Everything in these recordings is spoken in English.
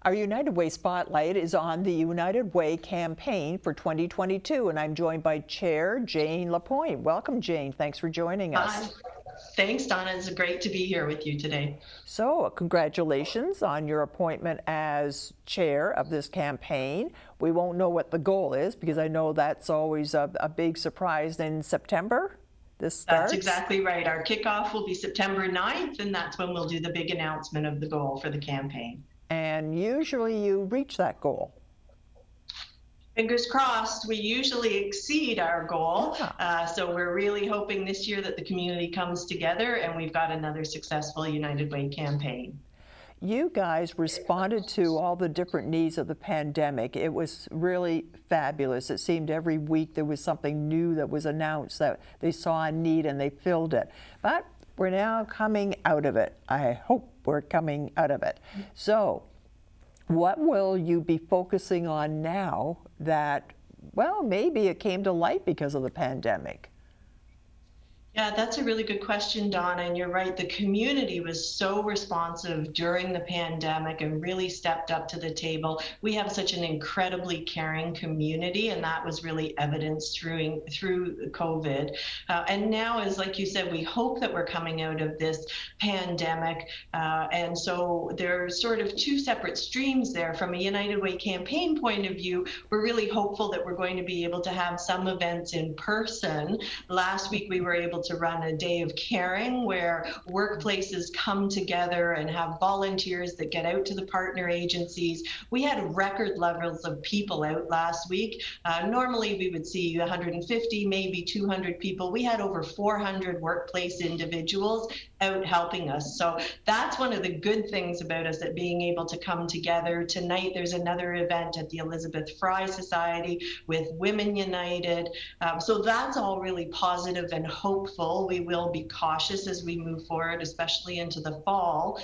Our United Way spotlight is on the United Way campaign for 2022, and I'm joined by Chair Jane Lapointe. Welcome, Jane. Thanks for joining us. Hi. Thanks, Donna. It's great to be here with you today. So, congratulations on your appointment as chair of this campaign. We won't know what the goal is because I know that's always a big surprise in September. This starts? That's exactly right. Our kickoff will be September 9th, and that's when we'll do the big announcement of the goal for the campaign. And usually you reach that goal. Fingers crossed, we usually exceed our goal. Yeah. So we're really hoping this year that the community comes together and we've got another successful United Way campaign. You guys responded to all the different needs of the pandemic. It was really fabulous. It seemed every week there was something new that was announced that they saw a need and they filled it. But we're now coming out of it. I hope we're coming out of it. So what will you be focusing on now that, well, maybe it came to light because of the pandemic? Yeah, that's a really good question, Donna, and you're right. The community was so responsive during the pandemic and really stepped up to the table. We have such an incredibly caring community, and that was really evidenced through COVID. And now, as like you said, we hope that we're coming out of this pandemic. And so there's sort of two separate streams there. From a United Way campaign point of view, we're really hopeful that we're going to be able to have some events in person. Last week, we were able to run a day of caring where workplaces come together and have volunteers that get out to the partner agencies. We had record levels of people out last week. Normally we would see 150, maybe 200 people. We had over 400 workplace individuals out helping us. So that's one of the good things about us, that being able to come together. Tonight there's another event at the Elizabeth Fry Society with Women United. So that's all really positive and hopeful. We will be cautious as we move forward, especially into the fall.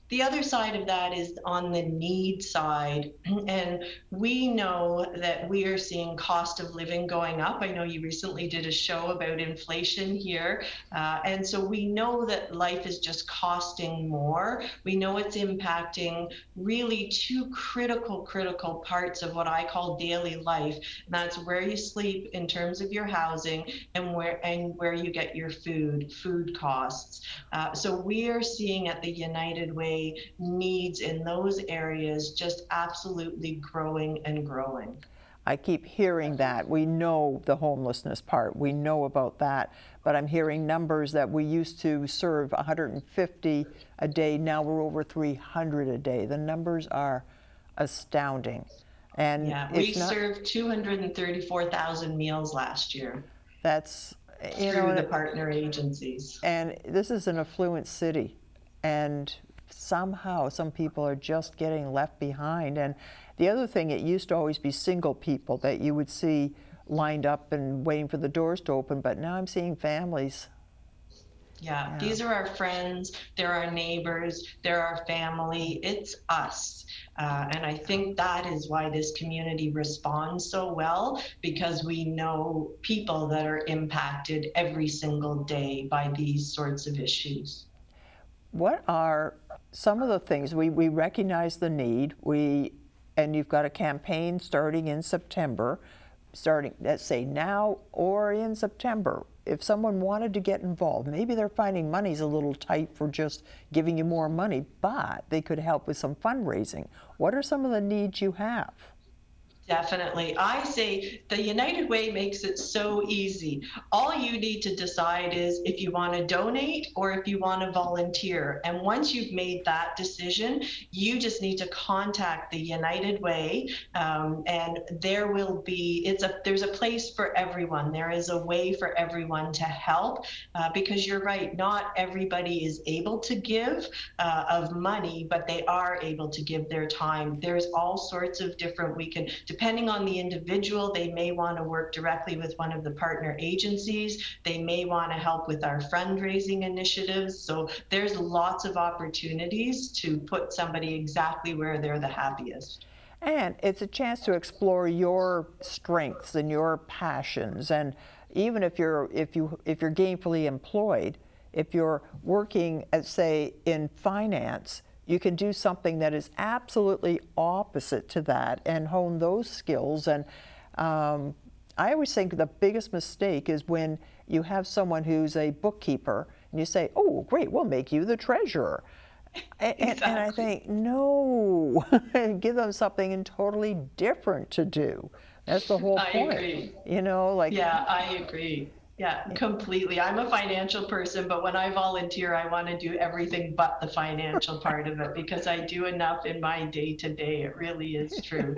The other side of that is on the need side. And we know that we are seeing cost of living going up. I know you recently did a show about inflation here. And so we know that life is just costing more. We know it's impacting really two critical parts of what I call daily life. And that's where you sleep in terms of your housing and where you get your food costs. So we are seeing at the United Way needs in those areas just absolutely growing and growing. I keep hearing that. We know the homelessness part. We know about that. But I'm hearing numbers that we used to serve 150 a day. Now we're over 300 a day. The numbers are astounding. And yeah, we served 234,000 meals last year. That's through the partner agencies. And this is an affluent city. And somehow some people are just getting left behind. And the other thing, it used to always be single people that you would see lined up and waiting for the doors to open, but now I'm seeing families. Yeah, these are our friends, they're our neighbors, they're our family, it's us. And I think that is why this community responds so well, because we know people that are impacted every single day by these sorts of issues. What are some of the things, we recognize the need, and you've got a campaign starting in September, let's say now or in September. If someone wanted to get involved, maybe they're finding money's a little tight for just giving you more money, but they could help with some fundraising. What are some of the needs you have? Definitely. I say the United Way makes it so easy. All you need to decide is if you want to donate or if you want to volunteer. And once you've made that decision, you just need to contact the United Way, and there will be, there's a place for everyone. There is a way for everyone to help, because you're right, not everybody is able to give of money, but they are able to give their time. There's all sorts of different, depending on the individual, they may want to work directly with one of the partner agencies. They may want to help with our fundraising initiatives. So there's lots of opportunities to put somebody exactly where they're the happiest. And it's a chance to explore your strengths and your passions. And even if you're gainfully employed, if you're working, say, in finance, you can do something that is absolutely opposite to that and hone those skills. And I always think the biggest mistake is when you have someone who's a bookkeeper and you say, oh, great, we'll make you the treasurer. And I think, no, give them something totally different to do. That's the whole point. I agree. You know, like. Yeah, I agree. Yeah, completely. I'm a financial person, but when I volunteer, I want to do everything but the financial part of it because I do enough in my day to day. It really is true.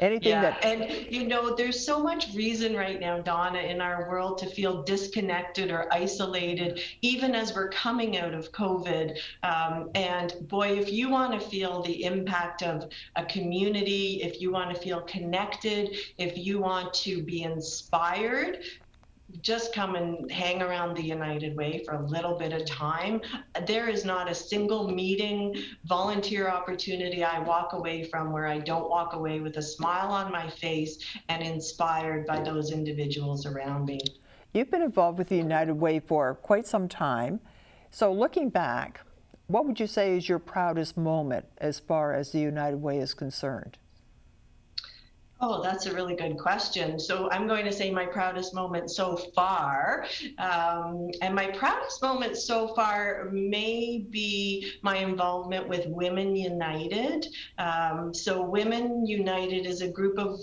Anything Yeah, that. and you know, there's so much reason right now, Donna, in our world to feel disconnected or isolated, even as we're coming out of COVID. And boy, if you want to feel the impact of a community, if you want to feel connected, if you want to be inspired, just come and hang around the United Way for a little bit of time. There is not a single meeting, volunteer opportunity I walk away from where I don't walk away with a smile on my face and inspired by those individuals around me. You've been involved with the United Way for quite some time. So looking back, what would you say is your proudest moment as far as the United Way is concerned? Oh, that's a really good question. So I'm going to say my proudest moment so far. And my proudest moment so far may be my involvement with Women United. So Women United is a group of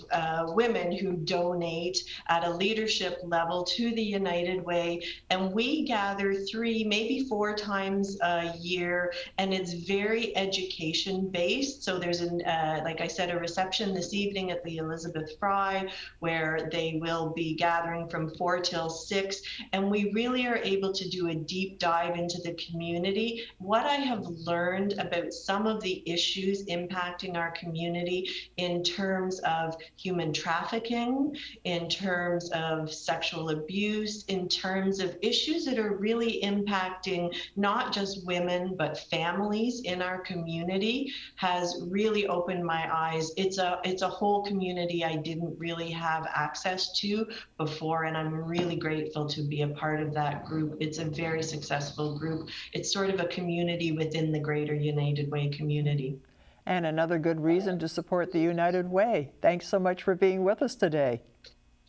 women who donate at a leadership level to the United Way. And we gather 3, maybe 4 times a year. And it's very education based. So there's, like I said, a reception this evening at the Elizabeth Fry, where they will be gathering from 4 till 6. And we really are able to do a deep dive into the community. What I have learned about some of the issues impacting our community in terms of human trafficking, in terms of sexual abuse, in terms of issues that are really impacting not just women, but families in our community has really opened my eyes. It's a whole community I didn't really have access to before, and I'm really grateful to be a part of that group. It's a very successful group. It's sort of a community within the greater United Way community. And another good reason to support the United Way. Thanks so much for being with us today.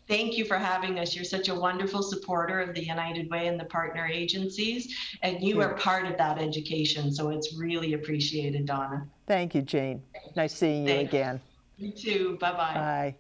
Thank you for having us. You're such a wonderful supporter of the United Way and the partner agencies, and you are part of that education, so it's really appreciated, Donna. Thank you, Jane. Nice seeing you again. You too. Bye-bye. Bye.